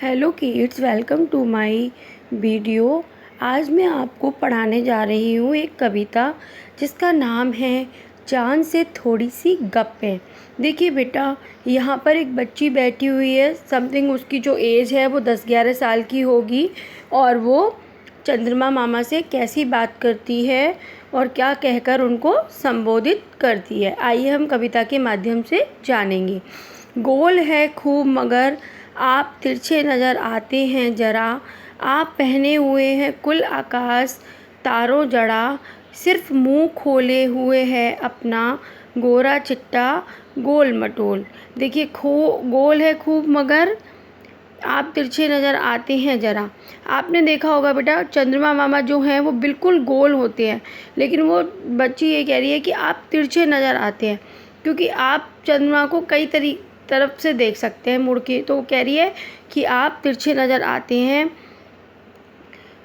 Hello kids, welcome to my video. आज मैं आपको पढ़ाने जा रही हूँ एक कविता जिसका नाम है चाँद से थोड़ी सी गप्पें। देखिए बेटा, यहाँ पर एक बच्ची बैठी हुई है। समथिंग उसकी जो एज है वो 10-11 साल की होगी और वो चंद्रमा मामा से कैसी बात करती है और क्या कहकर उनको संबोधित करती है, आइए हम कविता के माध्यम से जानेंगे। गोल है खूब मगर आप तिरछे नज़र आते हैं ज़रा, आप पहने हुए हैं कुल आकाश तारों जड़ा, सिर्फ मुंह खोले हुए है अपना गोरा चिट्टा गोल मटोल। देखिए, गोल है खूब मगर आप तिरछे नज़र आते हैं ज़रा। आपने देखा होगा बेटा, चंद्रमा मामा जो हैं वो बिल्कुल गोल होते हैं, लेकिन वो बच्ची ये कह रही है कि आप तिरछे नज़र आते हैं क्योंकि आप चंद्रमा को कई तरफ से देख सकते हैं मुड़ के। तो वो कह रही है कि आप तिरछे नज़र आते हैं,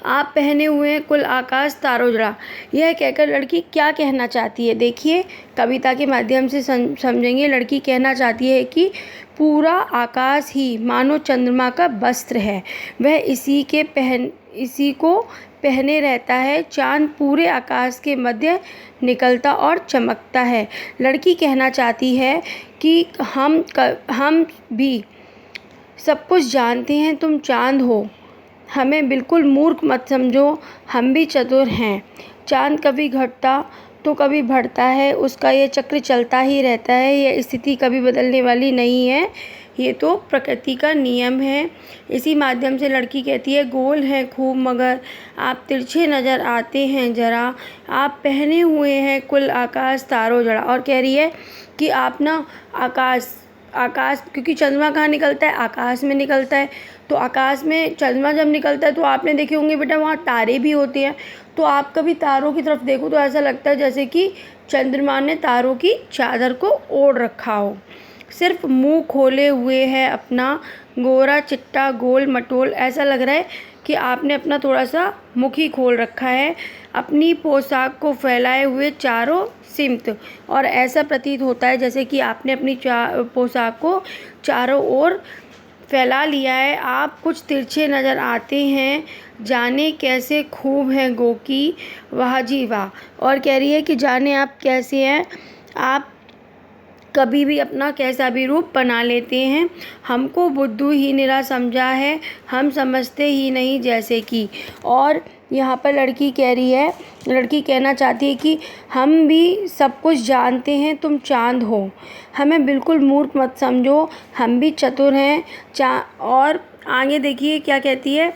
आप पहने हुए हैं कुल आकाश तारों जड़ा। यह कहकर लड़की क्या कहना चाहती है, देखिए कविता के माध्यम से समझेंगे। लड़की कहना चाहती है कि पूरा आकाश ही मानो चंद्रमा का वस्त्र है, वह इसी को पहने रहता है। चाँद पूरे आकाश के मध्य निकलता और चमकता है। लड़की कहना चाहती है कि हम भी सब कुछ जानते हैं, तुम चाँद हो, हमें बिल्कुल मूर्ख मत समझो, हम भी चतुर हैं। चाँद कभी घटता तो कभी बढ़ता है, उसका ये चक्र चलता ही रहता है, यह स्थिति कभी बदलने वाली नहीं है, ये तो प्रकृति का नियम है। इसी माध्यम से लड़की कहती है गोल है खूब मगर आप तिरछे नज़र आते हैं ज़रा, आप पहने हुए हैं कुल आकाश तारों जड़ा। और कह रही है कि आप ना आकाश क्योंकि चंद्रमा कहाँ निकलता है, आकाश में निकलता है। तो आकाश में चंद्रमा जब निकलता है तो आपने देखे होंगे बेटा, वहाँ तारे भी होते हैं। तो आप कभी तारों की तरफ देखो तो ऐसा लगता है जैसे कि चंद्रमा ने तारों की चादर को ओढ़ रखा हो। सिर्फ मुंह खोले हुए है अपना गोरा चिट्टा गोल मटोल। ऐसा लग रहा है कि आपने अपना थोड़ा सा मुख ही खोल रखा है, अपनी पोशाक को फैलाए हुए चारों सिमत। और ऐसा प्रतीत होता है जैसे कि आपने अपनी पोशाक को चारों ओर फैला लिया है। आप कुछ तिरछे नज़र आते हैं, जाने कैसे खूब हैं गोकी वाह जी वाह। और कह रही है कि जाने आप कैसे हैं, आप कभी भी अपना कैसा भी रूप बना लेते हैं। हमको बुद्धू ही निरा समझा है, हम समझते ही नहीं जैसे कि। और यहाँ पर लड़की कहना चाहती है कि हम भी सब कुछ जानते हैं, तुम चाँद हो, हमें बिल्कुल मूर्ख मत समझो, हम भी चतुर हैं। और आगे देखिए क्या कहती है,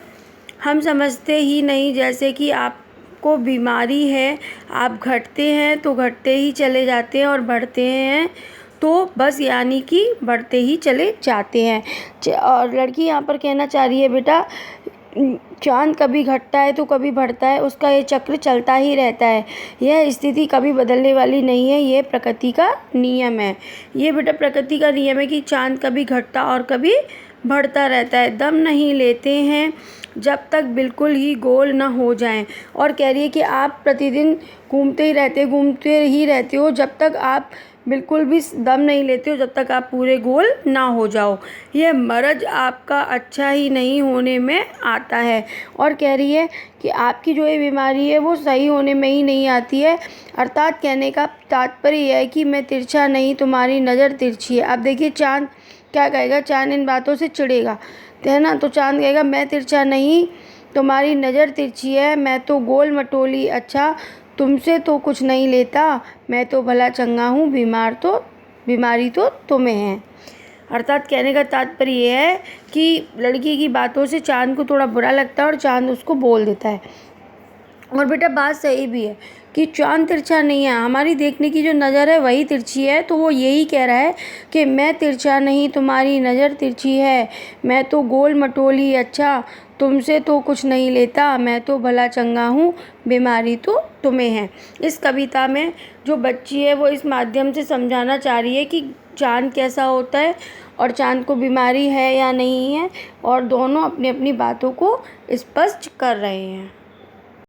हम समझते ही नहीं जैसे कि आपको बीमारी है, आप घटते हैं तो घटते ही चले जाते हैं और बढ़ते हैं तो बस यानी कि बढ़ते ही चले जाते हैं। और लड़की यहाँ पर कहना चाह रही है बेटा, चाँद कभी घटता है तो कभी बढ़ता है, उसका ये चक्र चलता ही रहता है, यह स्थिति कभी बदलने वाली नहीं है, ये प्रकृति का नियम है। ये बेटा प्रकृति का नियम है कि चाँद कभी घटता और कभी बढ़ता रहता है। दम नहीं लेते हैं जब तक बिल्कुल ही गोल ना हो जाएं। और कह रही है कि आप प्रतिदिन घूमते ही रहते हो जब तक आप बिल्कुल भी दम नहीं लेते हो, जब तक आप पूरे गोल ना हो जाओ। यह मर्ज़ आपका अच्छा ही नहीं होने में आता है। और कह रही है कि आपकी जो ये बीमारी है वो सही होने में ही नहीं आती है। अर्थात कहने का तात्पर्य यह है कि मैं तिरछा नहीं, तुम्हारी नज़र तिरछी है। अब देखिए चाँद क्या कहेगा, चाँद इन बातों से चिढ़ेगा, है ना। तो चाँद कहेगा मैं तिरछा नहीं, तुम्हारी नज़र तिरछी है, मैं तो गोल मटोली अच्छा, तुमसे तो कुछ नहीं लेता, मैं तो भला चंगा हूँ, बीमारी तो तुम्हें है। अर्थात कहने का तात्पर्य ये है कि लड़की की बातों से चाँद को थोड़ा बुरा लगता है और चाँद उसको बोल देता है। और बेटा बात सही भी है कि चाँद तिरछा नहीं है, हमारी देखने की जो नज़र है वही तिरछी है। तो वो यही कह रहा है कि मैं तिरछा नहीं, तुम्हारी नज़र तिरछी है, मैं तो गोल मटोली अच्छा, तुमसे तो कुछ नहीं लेता, मैं तो भला चंगा हूँ, बीमारी तो तुम्हें है। इस कविता में जो बच्ची है वो इस माध्यम से समझाना चाह रही है कि चाँद कैसा होता है और चाँद को बीमारी है या नहीं है, और दोनों अपनी अपनी बातों को स्पष्ट कर रहे हैं।